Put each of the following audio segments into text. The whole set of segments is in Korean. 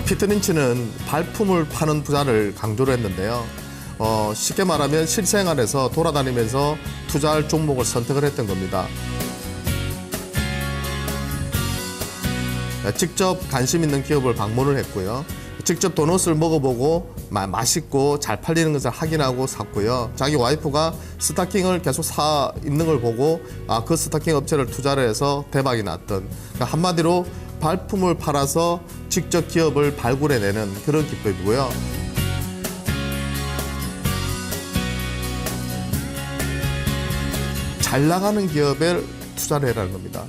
피터 린치는 발품을 파는 투자를 강조를 했는데요. 쉽게 말하면 실생활에서 돌아다니면서 투자할 종목을 선택을 했던 겁니다. 직접 관심 있는 기업을 방문을 했고요. 직접 도넛을 먹어보고 맛있고 잘 팔리는 것을 확인하고 샀고요. 자기 와이프가 스타킹을 계속 사 입는 걸 보고 그 스타킹 업체를 투자를 해서 대박이 났던, 그러니까 한마디로 발품을 팔아서 직접 기업을 발굴해내는 그런 기법이고요. 잘 나가는 기업에 투자를 해라는 겁니다.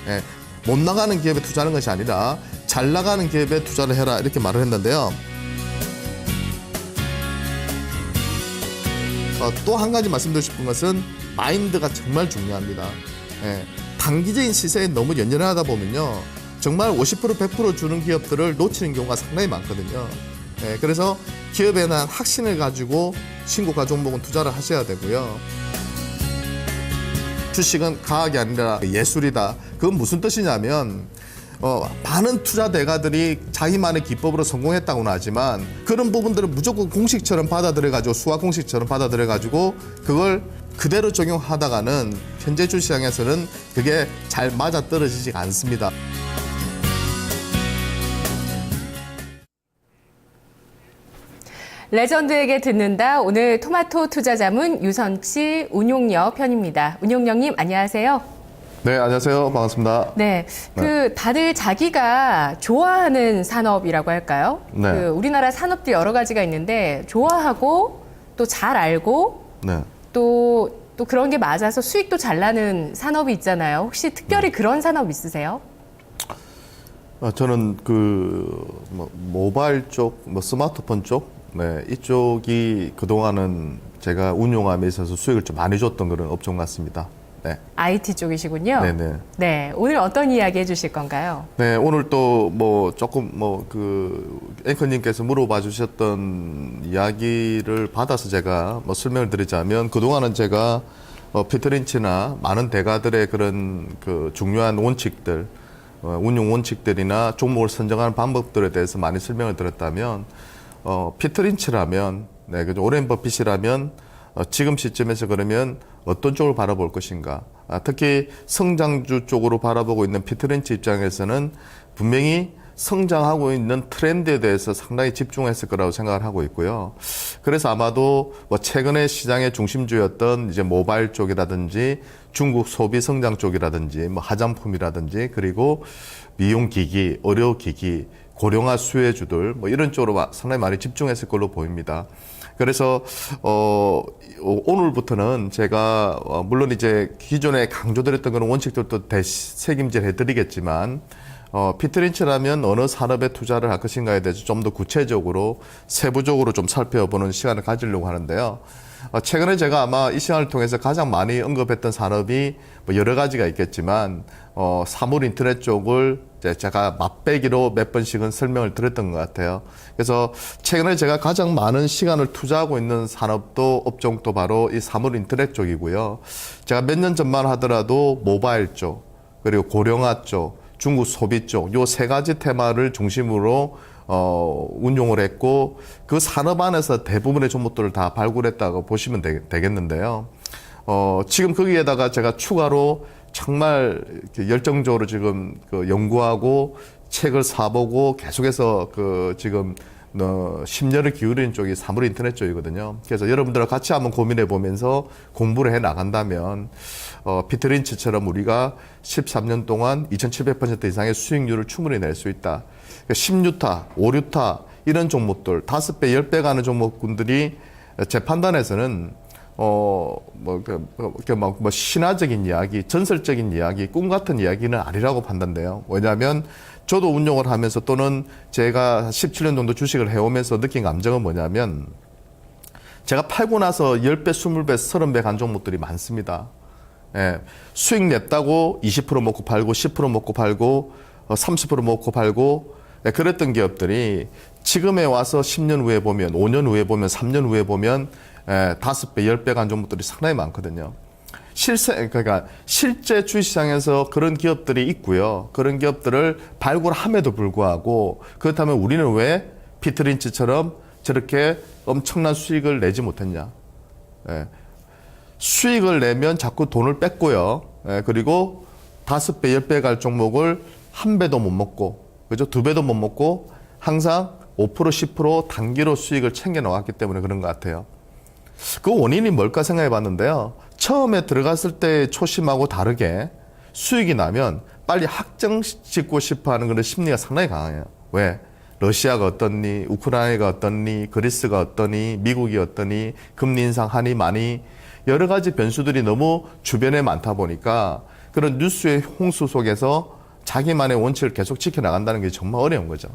예, 못 나가는 기업에 투자하는 것이 아니라 잘 나가는 기업에 투자를 해라, 이렇게 말을 했는데요. 또 한 가지 말씀드리고 싶은 것은 마인드가 정말 중요합니다. 예, 단기적인 시세에 너무 연연하다 보면요, 정말 50% 100% 주는 기업들을 놓치는 경우가 상당히 많거든요. 예, 그래서 기업에 대한 확신을 가지고 신고가 종목은 투자를 하셔야 되고요. 주식은 과학이 아니라 예술이다. 그건 무슨 뜻이냐면 많은 투자 대가들이 자기만의 기법으로 성공했다고는 하지만 그런 부분들을 무조건 공식처럼 받아들여가지고, 수학 공식처럼 받아들여가지고 그걸 그대로 적용하다가는 현재 주시장에서는 그게 잘 맞아떨어지지 않습니다. 레전드에게 듣는다. 오늘 토마토 투자자문 유선치 운용력 편입니다. 운용력님 안녕하세요. 네, 안녕하세요. 반갑습니다. 네, 다들 자기가 좋아하는 산업이라고 할까요? 네. 우리나라 산업도 여러 가지가 있는데 좋아하고 또 잘 알고 네. 또 그런 게 맞아서 수익도 잘 나는 산업이 있잖아요. 혹시 특별히 그런 산업 있으세요? 저는 모바일 쪽, 스마트폰 쪽, 네, 이쪽이 그동안은 제가 운용함에 있어서 수익을 좀 많이 줬던 그런 업종 같습니다. 네. IT 쪽이시군요. 네네. 네, 오늘 어떤 이야기 해주실 건가요? 네, 오늘 또 앵커님께서 물어봐 주셨던 이야기를 받아서 제가 설명을 드리자면, 그동안은 제가 피터 린치나 많은 대가들의 그런 중요한 원칙들, 운용 원칙들이나 종목을 선정하는 방법들에 대해서 많이 설명을 드렸다면, 피터 린치라면, 네, 오렌 버핏이라면 지금 시점에서 그러면 어떤 쪽을 바라볼 것인가? 특히 성장주 쪽으로 바라보고 있는 피터 린치 입장에서는 분명히 성장하고 있는 트렌드에 대해서 상당히 집중했을 거라고 생각을 하고 있고요. 그래서 아마도 최근에 시장의 중심주였던 이제 모바일 쪽이라든지 중국 소비 성장 쪽이라든지 화장품이라든지 그리고 미용기기, 의료기기, 고령화 수혜주들 이런 쪽으로 상당히 많이 집중했을 걸로 보입니다. 그래서 오늘부터는 제가 물론 이제 기존에 강조드렸던 그런 원칙들도 되새김질 해드리겠지만, 피터 린치라면 어느 산업에 투자를 할 것인가에 대해서 좀 더 구체적으로 세부적으로 좀 살펴보는 시간을 가지려고 하는데요. 최근에 제가 아마 이 시간을 통해서 가장 많이 언급했던 산업이 여러 가지가 있겠지만, 사물 인터넷 쪽을 제가 맛배기로 몇 번씩은 설명을 드렸던 것 같아요. 그래서 최근에 제가 가장 많은 시간을 투자하고 있는 산업도 업종도 바로 이 사물 인터넷 쪽이고요. 제가 몇 년 전만 하더라도 모바일 쪽, 그리고 고령화 쪽, 중국 소비 쪽, 요 세 가지 테마를 중심으로 운용을 했고, 그 산업 안에서 대부분의 종목들을 다 발굴했다고 보시면 되겠는데요. 지금 거기에다가 제가 추가로 정말 열정적으로 지금 연구하고 책을 사보고 계속해서 지금 심려를 기울이는 쪽이 사물 인터넷 쪽이거든요. 그래서 여러분들과 같이 한번 고민해 보면서 공부를 해 나간다면, 피터 린치처럼 우리가 13년 동안 2700% 이상의 수익률을 충분히 낼 수 있다. 10유타, 5유타 이런 종목들 5배, 10배 가는 종목군들이 제 판단에서는 신화적인 이야기, 전설적인 이야기, 꿈 같은 이야기는 아니라고 판단돼요. 왜냐하면 저도 운용을 하면서 또는 제가 17년 정도 주식을 해오면서 느낀 감정은 뭐냐면, 제가 팔고 나서 10배, 20배, 30배 간 종목들이 많습니다. 예, 수익 냈다고 20% 먹고 팔고, 10% 먹고 팔고, 30% 먹고 팔고, 예, 그랬던 기업들이 지금에 와서 10년 후에 보면, 5년 후에 보면, 3년 후에 보면 5배, 10배 간 종목들이 상당히 많거든요. 그러니까 실제 주식시장에서 그런 기업들이 있고요. 그런 기업들을 발굴함에도 불구하고 그렇다면 우리는 왜 피트린치처럼 저렇게 엄청난 수익을 내지 못했냐. 예. 수익을 내면 자꾸 돈을 뺏고요. 예. 그리고 5배, 10배 갈 종목을 한 배도 못 먹고, 그죠? 2배도 못 먹고 항상 5%, 10% 단기로 수익을 챙겨 나왔기 때문에 그런 것 같아요. 그 원인이 뭘까 생각해 봤는데요. 처음에 들어갔을 때 초심하고 다르게 수익이 나면 빨리 확정 짓고 싶어 하는 그런 심리가 상당히 강해요. 왜? 러시아가 어떻니, 우크라이나가 어떻니, 그리스가 어떠니, 미국이 어떠니, 금리 인상 하니 마니 여러 가지 변수들이 너무 주변에 많다 보니까 그런 뉴스의 홍수 속에서 자기만의 원칙을 계속 지켜나간다는 게 정말 어려운 거죠.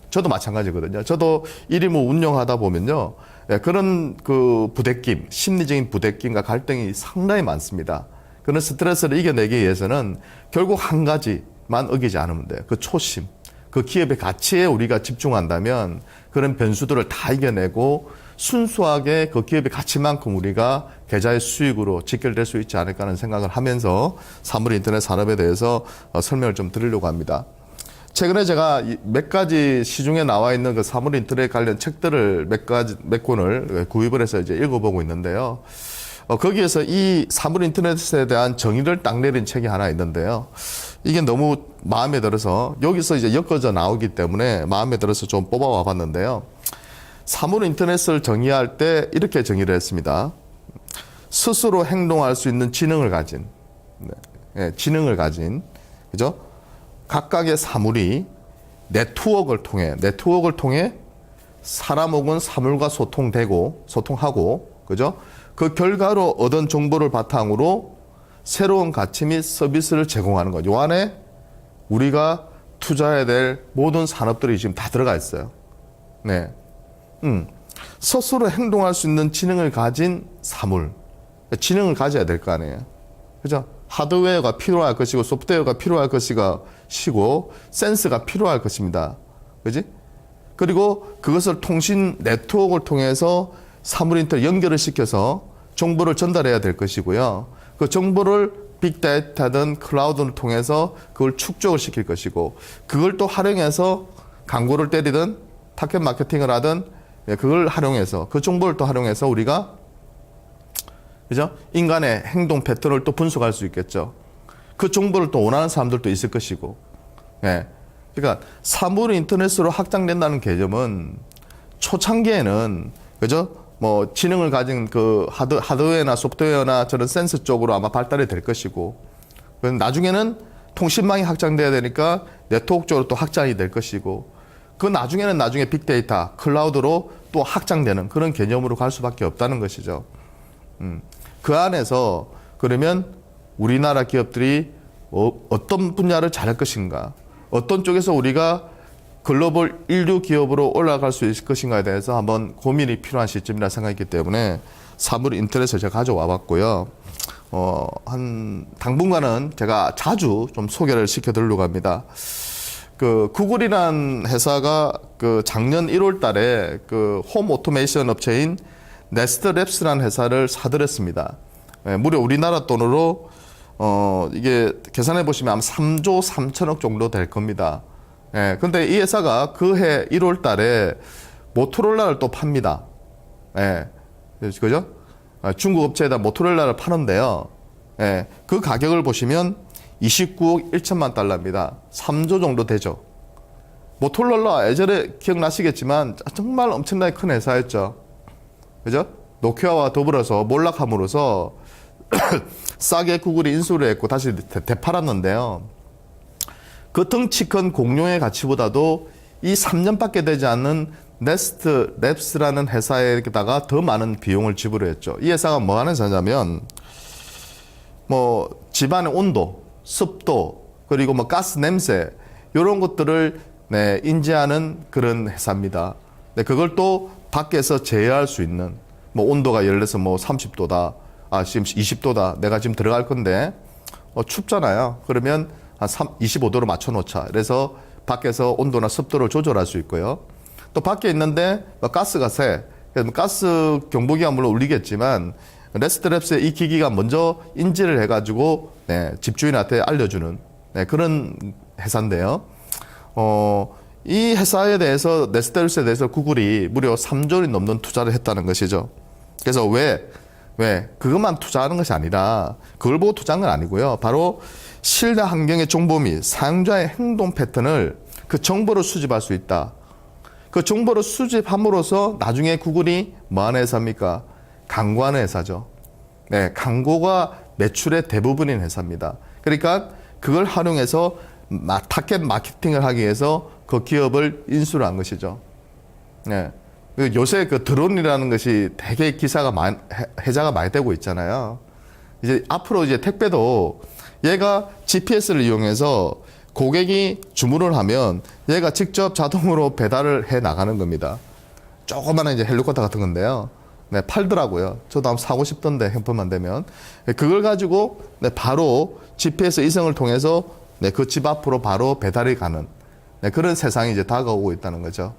저도 마찬가지거든요. 저도 일임을 운영하다 보면요. 그런 그 부대낌, 심리적인 부대낌과 갈등이 상당히 많습니다. 그런 스트레스를 이겨내기 위해서는 결국 한 가지만 어기지 않으면 돼요. 그 초심, 그 기업의 가치에 우리가 집중한다면 그런 변수들을 다 이겨내고 순수하게 그 기업의 가치만큼 우리가 계좌의 수익으로 직결될 수 있지 않을까 하는 생각을 하면서 사물인터넷 산업에 대해서 설명을 좀 드리려고 합니다. 최근에 제가 몇 가지 시중에 나와 있는 그 사물인터넷 관련 책들을 몇 권을 구입을 해서 이제 읽어보고 있는데요. 거기에서 이 사물인터넷에 대한 정의를 딱 내린 책이 하나 있는데요. 이게 너무 마음에 들어서 여기서 이제 엮어져 나오기 때문에 마음에 들어서 좀 뽑아와 봤는데요. 사물인터넷을 정의할 때 이렇게 정의를 했습니다. 스스로 행동할 수 있는 지능을 가진, 지능을 가진, 그죠? 각각의 사물이 네트워크를 통해 사람 혹은 사물과 소통하고, 그죠? 그 결과로 얻은 정보를 바탕으로 새로운 가치 및 서비스를 제공하는 것. 요 안에 우리가 투자해야 될 모든 산업들이 지금 다 들어가 있어요. 네. 스스로 행동할 수 있는 지능을 가진 사물. 지능을 가져야 될 거 아니에요. 그죠? 하드웨어가 필요할 것이고, 소프트웨어가 필요할 것이고, 센스가 필요할 것입니다. 그지? 그리고 그것을 통신 네트워크를 통해서 사물인터넷 연결을 시켜서 정보를 전달해야 될 것이고요. 그 정보를 빅데이터든 클라우드를 통해서 그걸 축적을 시킬 것이고, 그걸 또 활용해서 광고를 때리든 타겟 마케팅을 하든 그걸 활용해서, 그 정보를 또 활용해서 우리가 그죠? 인간의 행동 패턴을 또 분석할 수 있겠죠. 그 정보를 또 원하는 사람들도 있을 것이고. 예. 그러니까 사물 인터넷으로 확장된다는 개념은 초창기에는 그죠? 뭐 지능을 가진 그 하드웨어나 소프트웨어나 저런 센서 쪽으로 아마 발달이 될 것이고, 나중에는 통신망이 확장돼야 되니까 네트워크 쪽으로 또 확장이 될 것이고, 그 나중에 빅데이터, 클라우드로 또 확장되는 그런 개념으로 갈 수밖에 없다는 것이죠. 그 안에서 그러면 우리나라 기업들이 어떤 분야를 잘할 것인가, 어떤 쪽에서 우리가 글로벌 인류 기업으로 올라갈 수 있을 것인가에 대해서 한번 고민이 필요한 시점이라 생각했기 때문에 사물 인터넷을 제가 가져와 봤고요. 한 당분간은 제가 자주 좀 소개를 시켜드리려고 합니다. 그 구글이라는 회사가 그 작년 1월 달에 그 홈 오토메이션 업체인 네스트랩스라는 회사를 사들였습니다. 무려 우리나라 돈으로 이게 계산해 보시면 아마 3조 3천억 정도 될 겁니다. 근데 이 회사가 그 해 1월 달에 모토로라를 또 팝니다. 그죠? 중국 업체에다 모토로라를 파는데요. 그 가격을 보시면 29억 1천만 달러입니다. 3조 정도 되죠. 모토로라 예전에 기억나시겠지만 정말 엄청나게 큰 회사였죠. 그죠? 노키아와 더불어서 몰락함으로써 싸게 구글이 인수를 했고 다시 되팔았는데요. 그 덩치 큰 공룡의 가치보다도 이 3년밖에 되지 않는 네스트랩스라는 회사에다가 더 많은 비용을 지불했죠. 이 회사가 뭐 하는 회사냐면 뭐 집안의 온도, 습도, 그리고 뭐 가스 냄새 이런 것들을 인지하는 그런 회사입니다. 그걸 또 밖에서 제어할 수 있는, 뭐 온도가 예를 들어서 뭐 30도다, 지금 20도다, 내가 지금 들어갈 건데 춥잖아요. 그러면 한 25도로 맞춰놓자. 그래서 밖에서 온도나 습도를 조절할 수 있고요. 또 밖에 있는데 가스가 새. 가스 경보기가 물론 울리겠지만 레스트랩스의 이 기기가 먼저 인지를 해가지고 집주인한테 알려주는 그런 회사인데요. 이 회사에 대해서 레스트랩스에 대해서 구글이 무려 3조 원이 넘는 투자를 했다는 것이죠. 그래서 왜 그것만 투자하는 것이 아니라 그걸 보고 투자한 건 아니고요. 바로 실내 환경의 정보 및 사용자의 행동 패턴을 그 정보를 수집할 수 있다. 그 정보를 수집함으로써 나중에 구글이 뭐 하는 회사입니까? 광고하는 회사죠. 광고가 매출의 대부분인 회사입니다. 그러니까 그걸 활용해서 타겟 마케팅을 하기 위해서 그 기업을 인수를 한 것이죠. 요새 그 드론이라는 것이 되게 회자가 많이 되고 있잖아요. 이제 앞으로 이제 택배도 얘가 GPS를 이용해서 고객이 주문을 하면 얘가 직접 자동으로 배달을 해 나가는 겁니다. 조그마한 이제 헬리콥터 같은 건데요. 팔더라고요. 저도 한번 사고 싶던데 형편만 되면. 그걸 가지고 바로 GPS 이성을 통해서 그 집 앞으로 바로 배달이 가는 그런 세상이 이제 다가오고 있다는 거죠.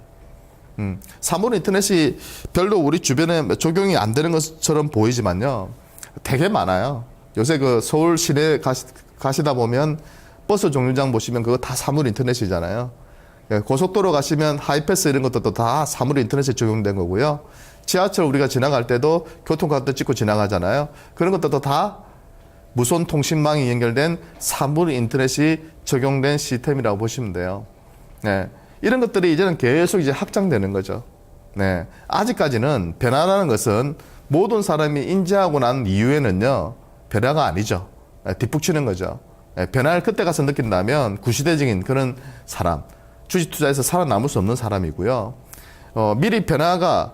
사물 인터넷이 별로 우리 주변에 적용이 안 되는 것처럼 보이지만요. 되게 많아요. 요새 그 서울 시내 가시다 보면 버스 정류장 보시면 그거 다 사물 인터넷이잖아요. 고속도로 가시면 하이패스 이런 것도 다 사물 인터넷에 적용된 거고요. 지하철 우리가 지나갈 때도 교통카드 찍고 지나가잖아요. 그런 것들도 다 무선 통신망이 연결된 사물 인터넷이 적용된 시스템이라고 보시면 돼요. 이런 것들이 이제는 계속 이제 확장되는 거죠. 아직까지는 변화라는 것은 모든 사람이 인지하고 난 이후에는요, 변화가 아니죠. 뒷북치는 거죠. 변화를 그때 가서 느낀다면 구시대적인 그런 사람, 주식 투자에서 살아남을 수 없는 사람이고요. 미리 변화가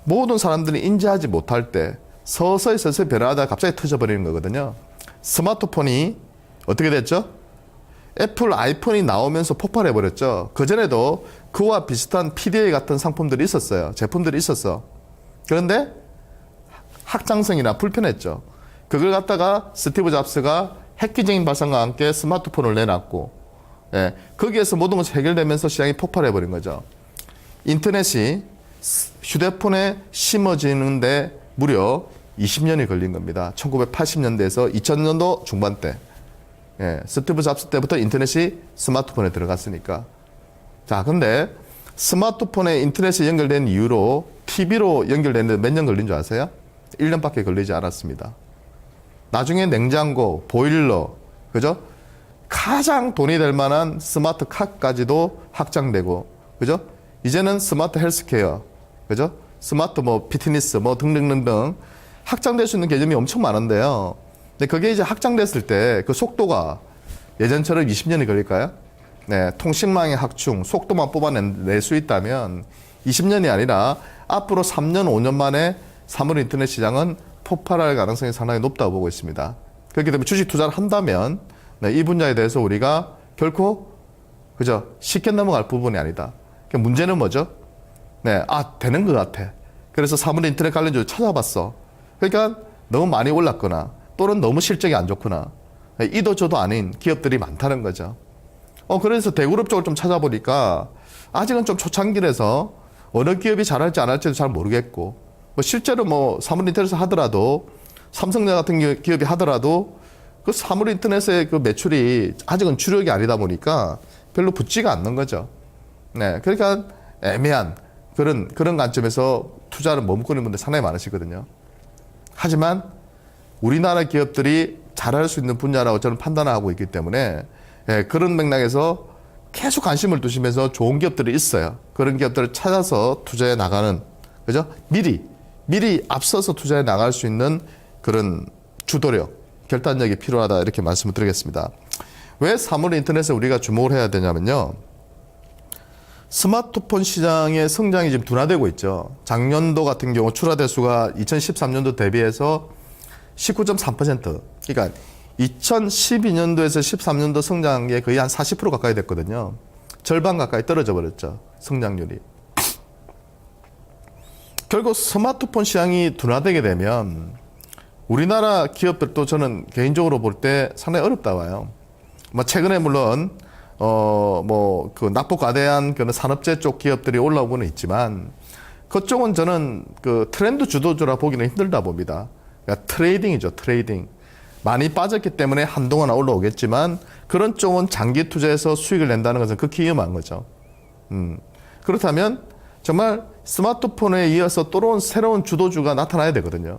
모든 사람들이 인지하지 못할 때 서서히 변화하다가 갑자기 터져버리는 거거든요. 스마트폰이 어떻게 됐죠? 애플 아이폰이 나오면서 폭발해버렸죠. 그전에도 그와 비슷한 PDA 같은 상품들이 있었어요. 제품들이 있었어. 그런데 확장성이나 불편했죠. 그걸 갖다가 스티브 잡스가 획기적인 발상과 함께 스마트폰을 내놨고, 거기에서 모든 것이 해결되면서 시장이 폭발해버린 거죠. 인터넷이 휴대폰에 심어지는데 무려 20년이 걸린 겁니다. 1980년대에서 2000년도 중반대. 스티브 잡스 때부터 인터넷이 스마트폰에 들어갔으니까. 자, 근데 스마트폰에 인터넷이 연결된 이후로 TV로 연결되는데 몇 년 걸린 줄 아세요? 1년밖에 걸리지 않았습니다. 나중에 냉장고, 보일러, 그죠? 가장 돈이 될 만한 스마트 카까지도 확장되고, 그죠? 이제는 스마트 헬스케어, 그죠? 스마트 피트니스 등등등등 확장될 수 있는 개념이 엄청 많은데요. 근데 그게 이제 확장됐을 때 그 속도가 예전처럼 20년이 걸릴까요? 통신망의 확충, 속도만 뽑아낼 수 있다면 20년이 아니라 앞으로 3년, 5년 만에 사물 인터넷 시장은 폭발할 가능성이 상당히 높다고 보고 있습니다. 그렇기 때문에 주식 투자를 한다면 이 분야에 대해서 우리가 결코 그죠? 쉽게 넘어갈 부분이 아니다. 문제는 뭐죠? 되는 것 같아. 그래서 사물 인터넷 관련주를 찾아봤어. 그러니까 너무 많이 올랐거나 또는 너무 실적이 안 좋거나 이도 저도 아닌 기업들이 많다는 거죠. 그래서 대그룹 쪽을 좀 찾아보니까 아직은 좀 초창기라서 어느 기업이 잘할지 안 할지도 잘 모르겠고, 실제로 사물 인터넷을 하더라도 삼성전자 같은 기업이 하더라도 그 사물 인터넷의 그 매출이 아직은 주력이 아니다 보니까 별로 붙지가 않는 거죠. 그러니까 애매한 그런 관점에서 투자를 머뭇거리는 분들 상당히 많으시거든요. 하지만 우리나라 기업들이 잘할 수 있는 분야라고 저는 판단하고 있기 때문에 그런 맥락에서 계속 관심을 두시면서 좋은 기업들이 있어요. 그런 기업들을 찾아서 투자해 나가는, 그죠? 미리 앞서서 투자해 나갈 수 있는 그런 주도력, 결단력이 필요하다 이렇게 말씀을 드리겠습니다. 왜 사물 인터넷에 우리가 주목을 해야 되냐면요. 스마트폰 시장의 성장이 지금 둔화되고 있죠. 작년도 같은 경우 출하 대수가 2013년도 대비해서 19.3%. 그러니까 2012년도에서 13년도 성장한 게 거의 한 40% 가까이 됐거든요. 절반 가까이 떨어져 버렸죠. 성장률이. 결국 스마트폰 시장이 둔화되게 되면 우리나라 기업들도 저는 개인적으로 볼 때 상당히 어렵다 봐요. 최근에 물론 그 낙폭과대한 그런 산업재 쪽 기업들이 올라오고는 있지만 그쪽은 저는 그 트렌드 주도주라 보기는 힘들다 봅니다. 그러니까 트레이딩이죠. 트레이딩. 많이 빠졌기 때문에 한동안 올라오겠지만 그런 쪽은 장기 투자해서 수익을 낸다는 것은 극히 위험한 거죠. 그렇다면 정말 스마트폰에 이어서 또 새로운 주도주가 나타나야 되거든요.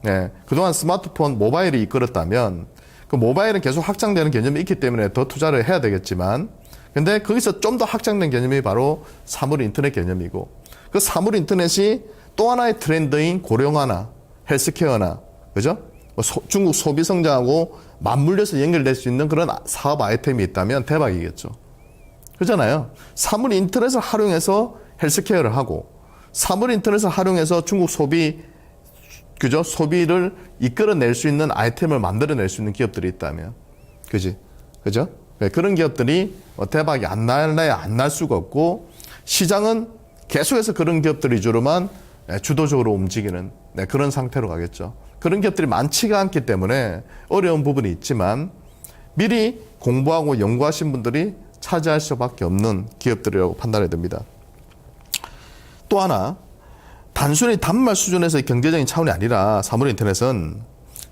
네, 그동안 스마트폰 모바일이 이끌었다면 그 모바일은 계속 확장되는 개념이 있기 때문에 더 투자를 해야 되겠지만 근데 거기서 좀 더 확장된 개념이 바로 사물 인터넷 개념이고 그 사물 인터넷이 또 하나의 트렌드인 고령화나 헬스케어나 그죠? 중국 소비 성장하고 맞물려서 연결될 수 있는 그런 사업 아이템이 있다면 대박이겠죠. 그렇잖아요. 사물 인터넷을 활용해서 헬스케어를 하고 사물 인터넷을 활용해서 중국 소비 그죠? 소비를 이끌어낼 수 있는 아이템을 만들어낼 수 있는 기업들이 있다면 그지? 그죠? 네, 그런 기업들이 대박이 안 날래야 안 날 수가 없고 시장은 계속해서 그런 기업들 위주로만 주도적으로 움직이는 그런 상태로 가겠죠. 그런 기업들이 많지가 않기 때문에 어려운 부분이 있지만 미리 공부하고 연구하신 분들이 차지할 수밖에 없는 기업들이라고 판단해야 됩니다. 또 하나 단순히 단말 수준에서의 경제적인 차원이 아니라 사물 인터넷은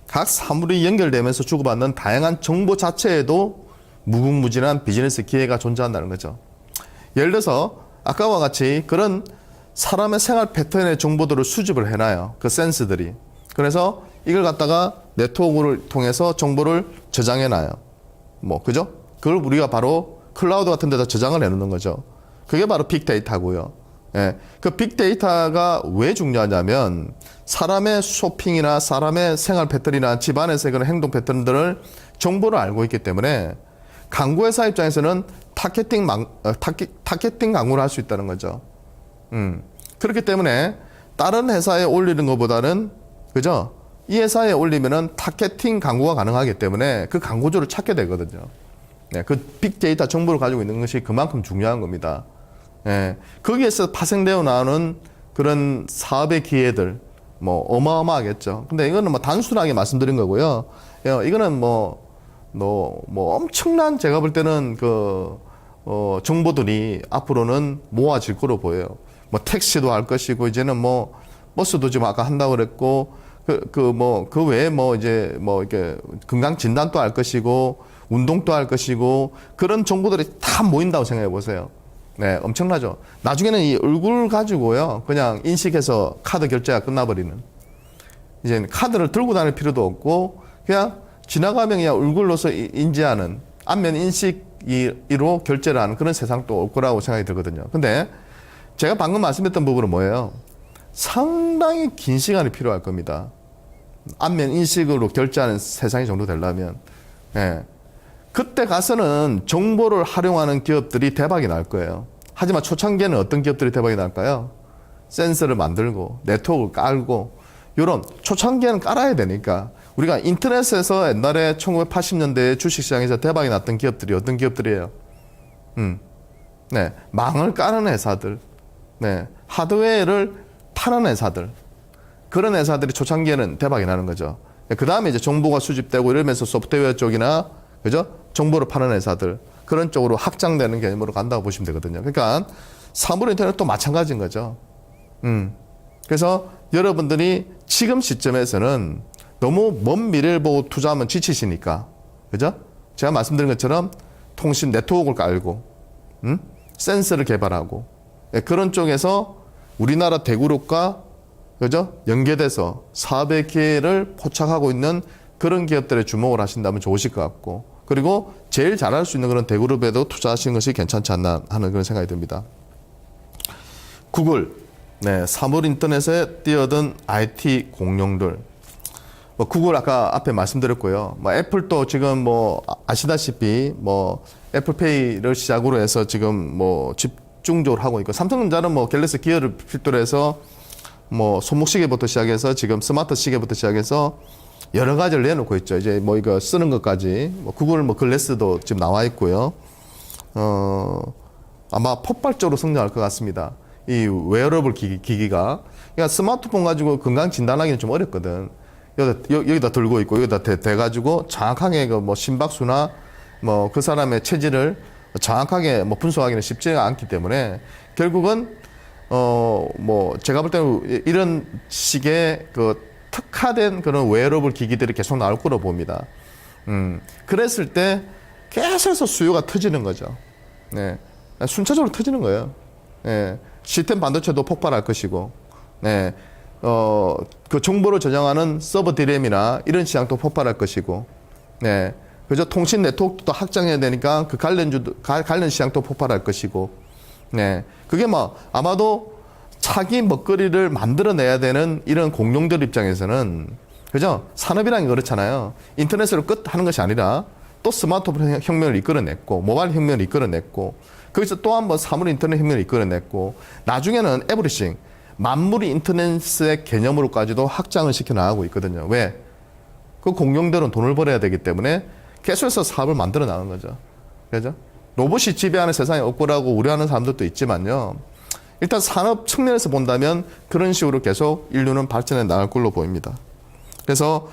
각 사물이 연결되면서 주고받는 다양한 정보 자체에도 무궁무진한 비즈니스 기회가 존재한다는 거죠. 예를 들어서 아까와 같이 그런 사람의 생활 패턴의 정보들을 수집을 해놔요. 그 센스들이. 그래서 이걸 갖다가 네트워크를 통해서 정보를 저장해놔요. 그죠? 그걸 우리가 바로 클라우드 같은 데다 저장을 해놓는 거죠. 그게 바로 빅데이터고요. 예, 그 빅데이터가 왜 중요하냐면 사람의 쇼핑이나 사람의 생활 패턴이나 집안에서의 그런 행동 패턴들을 정보를 알고 있기 때문에 광고회사 입장에서는 타겟팅 광고를 할 수 있다는 거죠. 그렇기 때문에 다른 회사에 올리는 것보다는 그죠? 이 회사에 올리면은 타겟팅 광고가 가능하기 때문에 그 광고주를 찾게 되거든요. 네, 그 빅데이터 정보를 가지고 있는 것이 그만큼 중요한 겁니다. 예, 거기에서 파생되어 나오는 그런 사업의 기회들, 어마어마하겠죠. 근데 이거는 단순하게 말씀드린 거고요. 이거는 엄청난 제가 볼 때는 정보들이 앞으로는 모아질 거로 보여요. 택시도 할 것이고, 이제는 버스도 지금 아까 한다고 그랬고, 그 외에 이렇게 건강 진단도 할 것이고, 운동도 할 것이고, 그런 정보들이 다 모인다고 생각해 보세요. 네, 엄청나죠. 나중에는 이 얼굴 가지고요, 그냥 인식해서 카드 결제가 끝나버리는. 이제 카드를 들고 다닐 필요도 없고, 그냥 지나가면 그냥 얼굴로서 인지하는, 안면 인식으로 결제를 하는 그런 세상도 올 거라고 생각이 들거든요. 근데 제가 방금 말씀했던 부분은 뭐예요? 상당히 긴 시간이 필요할 겁니다. 안면 인식으로 결제하는 세상이 정도 되려면. 네. 그때 가서는 정보를 활용하는 기업들이 대박이 날 거예요. 하지만 초창기에는 어떤 기업들이 대박이 날까요? 센서를 만들고 네트워크를 깔고 이런 초창기에는 깔아야 되니까 우리가 인터넷에서 옛날에 1980년대에 주식시장에서 대박이 났던 기업들이 어떤 기업들이에요? 네, 망을 까는 회사들, 네, 하드웨어를 파는 회사들, 그런 회사들이 초창기에는 대박이 나는 거죠. 그 다음에 이제 정보가 수집되고 이러면서 소프트웨어 쪽이나 그죠? 정보를 파는 회사들 그런 쪽으로 확장되는 개념으로 간다고 보시면 되거든요. 그러니까 사물 인터넷도 마찬가지인 거죠. 그래서 여러분들이 지금 시점에서는 너무 먼 미래를 보고 투자하면 지치시니까 그죠? 제가 말씀드린 것처럼 통신 네트워크를 깔고 센서를 개발하고 그런 쪽에서 우리나라 대그룹과 그죠? 연계돼서 사업의 기회를 포착하고 있는 그런 기업들에 주목을 하신다면 좋으실 것 같고 그리고 제일 잘할 수 있는 그런 대그룹에도 투자하시는 것이 괜찮지 않나 하는 그런 생각이 듭니다. 구글, 네, 사물 인터넷에 뛰어든 IT 공룡들. 구글 아까 앞에 말씀드렸고요. 애플도 지금 아시다시피 애플페이를 시작으로 해서 지금 집중적으로 하고 있고 삼성전자는 갤럭시 기어를 필두로 해서 손목시계부터 시작해서 지금 스마트 시계부터 시작해서 여러 가지를 내놓고 있죠. 이제 이거 쓰는 것까지. 구글 글래스도 지금 나와 있고요. 아마 폭발적으로 성장할 것 같습니다. 이 웨어러블 기기가. 그러니까 스마트폰 가지고 건강 진단하기는 좀 어렵거든. 여기다 들고 있고, 여기다 대가지고 정확하게 심박수나 그 사람의 체질을 정확하게 분석하기는 쉽지가 않기 때문에 결국은 제가 볼 때는 이런 식의 특화된 그런 웨어러블 기기들이 계속 나올 거로 봅니다. 그랬을 때 계속해서 수요가 터지는 거죠. 네. 순차적으로 터지는 거예요. 네. 시스템 반도체도 폭발할 것이고, 네. 그 정보를 저장하는 서버 디램이나 이런 시장도 폭발할 것이고, 네. 그죠? 통신 네트워크도 확장해야 되니까 그 관련 시장도 폭발할 것이고, 네. 그게 뭐 아마도 차기 먹거리를 만들어내야 되는 이런 공룡들 입장에서는, 그죠? 산업이라는 게 그렇잖아요. 인터넷으로 끝 하는 것이 아니라 또 스마트폰 혁명을 이끌어냈고, 모바일 혁명을 이끌어냈고, 거기서 또 한 번 사물 인터넷 혁명을 이끌어냈고, 나중에는 에브리싱, 만물이 인터넷의 개념으로까지도 확장을 시켜 나가고 있거든요. 왜? 그 공룡들은 돈을 벌어야 되기 때문에 계속해서 사업을 만들어 나가는 거죠. 그죠? 로봇이 지배하는 세상이 없고라고 우려하는 사람들도 있지만요. 일단 산업 측면에서 본다면 그런 식으로 계속 인류는 발전해 나갈 걸로 보입니다. 그래서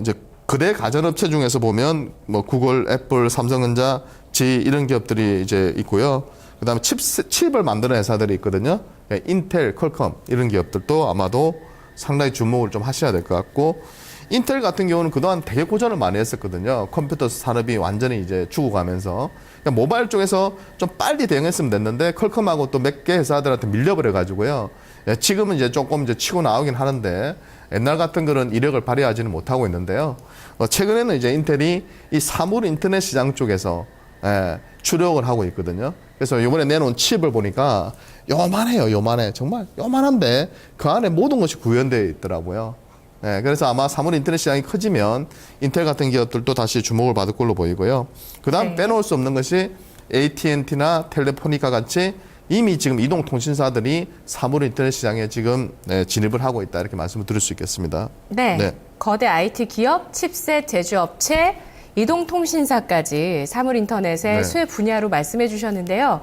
이제 거대 가전업체 중에서 보면 뭐 구글, 애플, 삼성전자, 지 이런 기업들이 이제 있고요. 그다음에 칩을 만드는 회사들이 있거든요. 인텔, 퀄컴 이런 기업들도 아마도 상당히 주목을 좀 하셔야 될 것 같고, 인텔 같은 경우는 그동안 되게 고전을 많이 했었거든요. 컴퓨터 산업이 완전히 이제 죽어가면서. 그러니까 모바일 쪽에서 좀 빨리 대응했으면 됐는데 퀄컴하고 또 몇 개 회사들한테 밀려버려 가지고요. 지금은 이제 조금 이제 치고 나오긴 하는데 옛날 같은 그런 이력을 발휘하지는 못하고 있는데요. 최근에는 이제 인텔이 이 사물 인터넷 시장 쪽에서 주력을 하고 있거든요. 그래서 이번에 내놓은 칩을 보니까 요만해요, 요만해. 정말 요만한데 그 안에 모든 것이 구현되어 있더라고요. 네, 그래서 아마 사물 인터넷 시장이 커지면 인텔 같은 기업들도 다시 주목을 받을 걸로 보이고요. 그 다음 네. 빼놓을 수 없는 것이 AT&T나 텔레포니카 같이 이미 지금 이동통신사들이 사물 인터넷 시장에 지금 진입을 하고 있다. 이렇게 말씀을 드릴 수 있겠습니다. 네. 네. 거대 IT 기업, 칩셋 제조업체, 이동통신사까지 사물인터넷의 네. 수혜 분야로 말씀해 주셨는데요.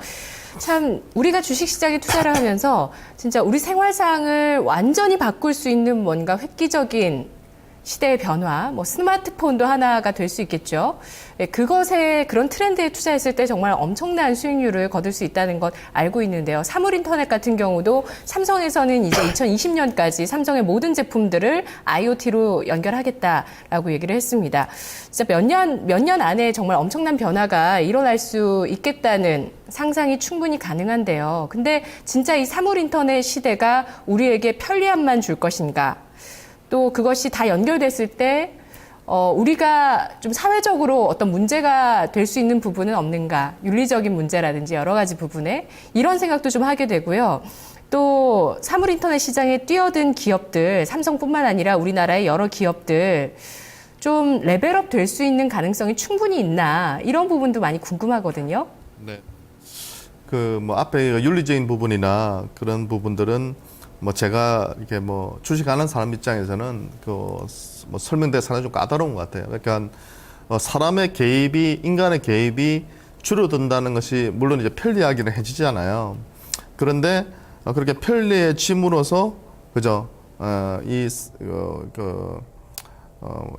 참 우리가 주식시장에 투자를 하면서 진짜 우리 생활상을 완전히 바꿀 수 있는 뭔가 획기적인 시대의 변화, 뭐 스마트폰도 하나가 될 수 있겠죠. 그것에 그런 트렌드에 투자했을 때 정말 엄청난 수익률을 거둘 수 있다는 것 알고 있는데요. 사물인터넷 같은 경우도 삼성에서는 이제 2020년까지 삼성의 모든 제품들을 IoT로 연결하겠다라고 얘기를 했습니다. 진짜 몇 년 안에 정말 엄청난 변화가 일어날 수 있겠다는 상상이 충분히 가능한데요. 근데 진짜 이 사물인터넷 시대가 우리에게 편리함만 줄 것인가? 또 그것이 다 연결됐을 때 우리가 좀 사회적으로 어떤 문제가 될 수 있는 부분은 없는가, 윤리적인 문제라든지 여러 가지 부분에 이런 생각도 좀 하게 되고요. 또 사물인터넷 시장에 뛰어든 기업들, 삼성뿐만 아니라 우리나라의 여러 기업들 좀 레벨업 될 수 있는 가능성이 충분히 있나, 이런 부분도 많이 궁금하거든요. 네. 그 뭐 앞에 윤리적인 부분이나 그런 부분들은 뭐 제가 이렇게 뭐 주식하는 사람 입장에서는 그 뭐 설명대 상당히 좀 까다로운 것 같아요. 그러니까 사람의 개입이, 인간의 개입이 줄어든다는 것이 물론 이제 편리하기는 해지잖아요. 그런데 그렇게 편리해짐으로써 그죠?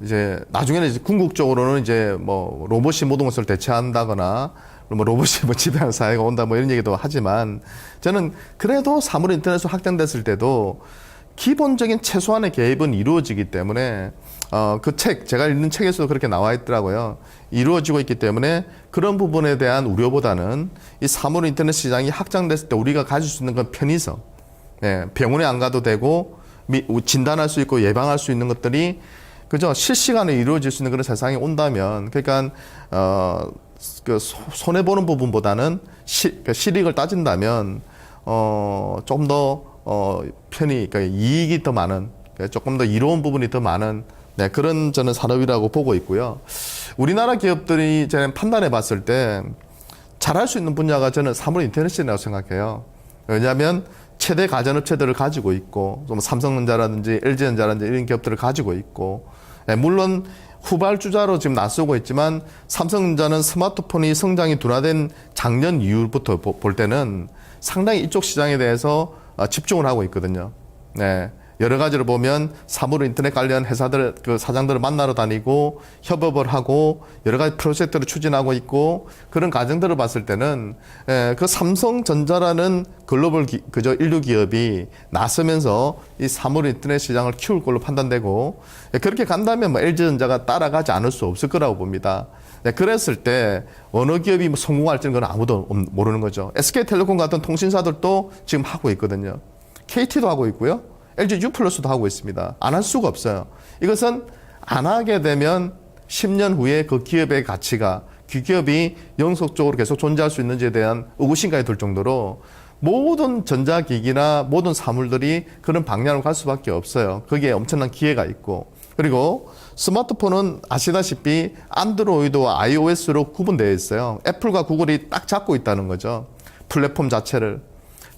이제 나중에는 이제 궁극적으로는 이제 뭐 로봇이 모든 것을 대체한다거나 뭐 로봇이 뭐 지배하는 사회가 온다 뭐 이런 얘기도 하지만, 저는 그래도 사물 인터넷으로 확장됐을 때도 기본적인 최소한의 개입은 이루어지기 때문에 그 책, 제가 읽는 책에서도 그렇게 나와 있더라고요. 이루어지고 있기 때문에 그런 부분에 대한 우려보다는 이 사물 인터넷 시장이 확장됐을 때 우리가 가질 수 있는 건 편의성, 병원에 안 가도 되고 진단할 수 있고 예방할 수 있는 것들이 그죠? 실시간에 이루어질 수 있는 그런 세상이 온다면, 그러니까 그 손해 보는 부분보다는 실익을 따진다면 좀 더 편히, 그러니까 이익이 더 많은, 조금 더 이로운 부분이 더 많은 그런 저는 산업이라고 보고 있고요. 우리나라 기업들이 저는 판단해 봤을 때 잘할 수 있는 분야가 저는 사물 인터넷이라고 생각해요. 왜냐하면 최대 가전업체들을 가지고 있고, 좀 삼성전자라든지 LG전자라든지 이런 기업들을 가지고 있고, 물론 후발주자로 지금 나서고 있지만 삼성전자는 스마트폰이 성장이 둔화된 작년 이후부터 볼 때는 상당히 이쪽 시장에 대해서 집중을 하고 있거든요. 네. 여러 가지로 보면 사물 인터넷 관련 회사들 그 사장들을 만나러 다니고 협업을 하고 여러 가지 프로젝트를 추진하고 있고 그런 과정들을 봤을 때는 그 삼성전자라는 글로벌 그저 인류 기업이 나서면서 이 사물 인터넷 시장을 키울 걸로 판단되고 그렇게 간다면 뭐 LG전자가 따라가지 않을 수 없을 거라고 봅니다. 그랬을 때 어느 기업이 뭐 성공할지는 건 아무도 모르는 거죠. SK텔레콤 같은 통신사들도 지금 하고 있거든요. KT도 하고 있고요. LG U+도 하고 있습니다. 안 할 수가 없어요. 이것은 안 하게 되면 10년 후에 그 기업의 가치가 그 기업이 영속적으로 계속 존재할 수 있는지에 대한 의구심까지 들 정도로 모든 전자기기나 모든 사물들이 그런 방향으로 갈 수밖에 없어요. 거기에 엄청난 기회가 있고 그리고 스마트폰은 아시다시피 안드로이드와 iOS로 구분되어 있어요. 애플과 구글이 딱 잡고 있다는 거죠. 플랫폼 자체를.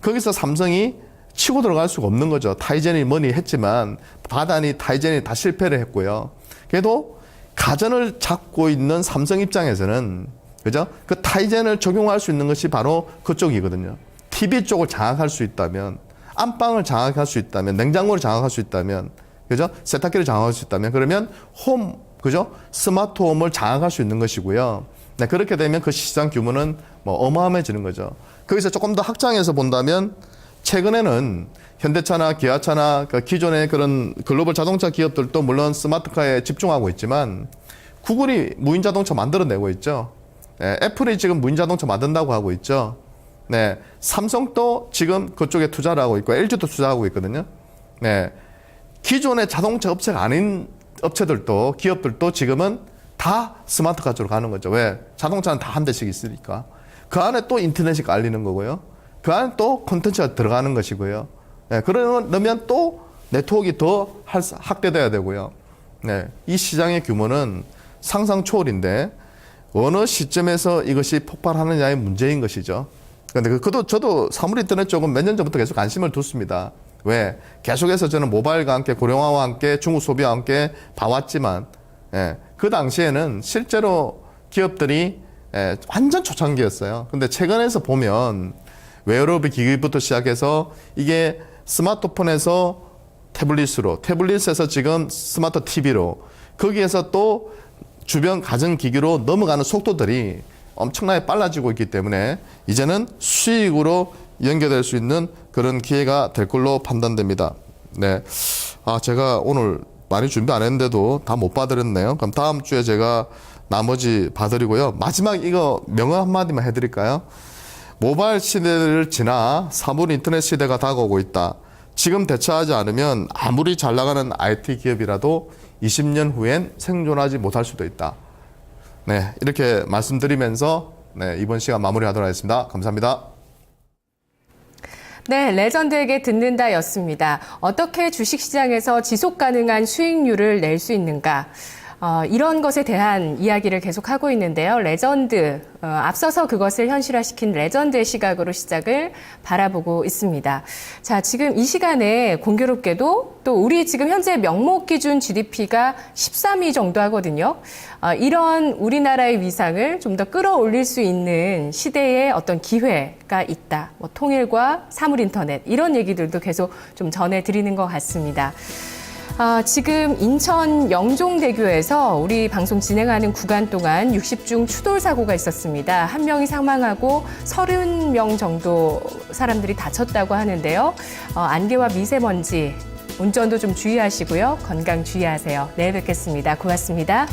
거기서 삼성이 치고 들어갈 수가 없는 거죠. 타이젠이 뭐니 했지만 바다니 타이젠이 다 실패를 했고요. 그래도 가전을 잡고 있는 삼성 입장에서는 그죠? 그 타이젠을 적용할 수 있는 것이 바로 그쪽이거든요. TV 쪽을 장악할 수 있다면, 안방을 장악할 수 있다면, 냉장고를 장악할 수 있다면, 그죠? 세탁기를 장악할 수 있다면, 그러면 홈, 그죠? 스마트홈을 장악할 수 있는 것이고요. 네, 그렇게 되면 그 시장 규모는 뭐 어마어마해지는 거죠. 거기서 조금 더 확장해서 본다면 최근에는 현대차나 기아차나 그 기존의 그런 글로벌 자동차 기업들도 물론 스마트카에 집중하고 있지만 구글이 무인 자동차 만들어내고 있죠. 네, 애플이 지금 무인 자동차 만든다고 하고 있죠. 네, 삼성도 지금 그쪽에 투자를 하고 있고 LG도 투자하고 있거든요. 네, 기존의 자동차 업체가 아닌 업체들도 기업들도 지금은 다 스마트카 쪽으로 가는 거죠. 왜? 자동차는 다 한 대씩 있으니까. 그 안에 또 인터넷이 깔리는 거고요. 그 안에 또 콘텐츠가 들어가는 것이고요. 네, 그러면 또 네트워크가 더 확대돼야 되고요. 네, 이 시장의 규모는 상상 초월인데 어느 시점에서 이것이 폭발하느냐의 문제인 것이죠. 그런데 저도 사물 인터넷 쪽은 몇 년 전부터 계속 관심을 뒀습니다. 왜? 계속해서 저는 모바일과 함께 고령화와 함께 중국 소비와 함께 봐왔지만 그 당시에는 실제로 기업들이 완전 초창기였어요. 근데 최근에서 보면 웨어러블 기기부터 시작해서 이게 스마트폰에서 태블릿으로, 태블릿에서 지금 스마트 TV로, 거기에서 또 주변 가전기기로 넘어가는 속도들이 엄청나게 빨라지고 있기 때문에 이제는 수익으로 연결될 수 있는 그런 기회가 될 걸로 판단됩니다. 네. 제가 오늘 많이 준비 안 했는데도 다 못 봐드렸네요. 그럼 다음 주에 제가 나머지 봐드리고요. 마지막 이거 명언 한마디만 해드릴까요? 모바일 시대를 지나 사물 인터넷 시대가 다가오고 있다. 지금 대처하지 않으면 아무리 잘 나가는 IT 기업이라도 20년 후엔 생존하지 못할 수도 있다. 네, 이렇게 말씀드리면서 이번 시간 마무리하도록 하겠습니다. 감사합니다. 네, 레전드에게 듣는다였습니다. 어떻게 주식시장에서 지속 가능한 수익률을 낼 수 있는가? 이런 것에 대한 이야기를 계속하고 있는데요. 레전드, 앞서서 그것을 현실화시킨 레전드의 시각으로 시작을 바라보고 있습니다. 자, 지금 이 시간에 공교롭게도 또 우리 지금 현재 명목 기준 GDP가 13위 정도 하거든요. 이런 우리나라의 위상을 좀 더 끌어올릴 수 있는 시대의 어떤 기회가 있다. 뭐 통일과 사물인터넷 이런 얘기들도 계속 좀 전해드리는 것 같습니다. 지금 인천 영종대교에서 우리 방송 진행하는 구간 동안 60중 추돌 사고가 있었습니다. 한 명이 사망하고 30명 정도 사람들이 다쳤다고 하는데요. 안개와 미세먼지, 운전도 좀 주의하시고요. 건강 주의하세요. 내일 뵙겠습니다. 고맙습니다.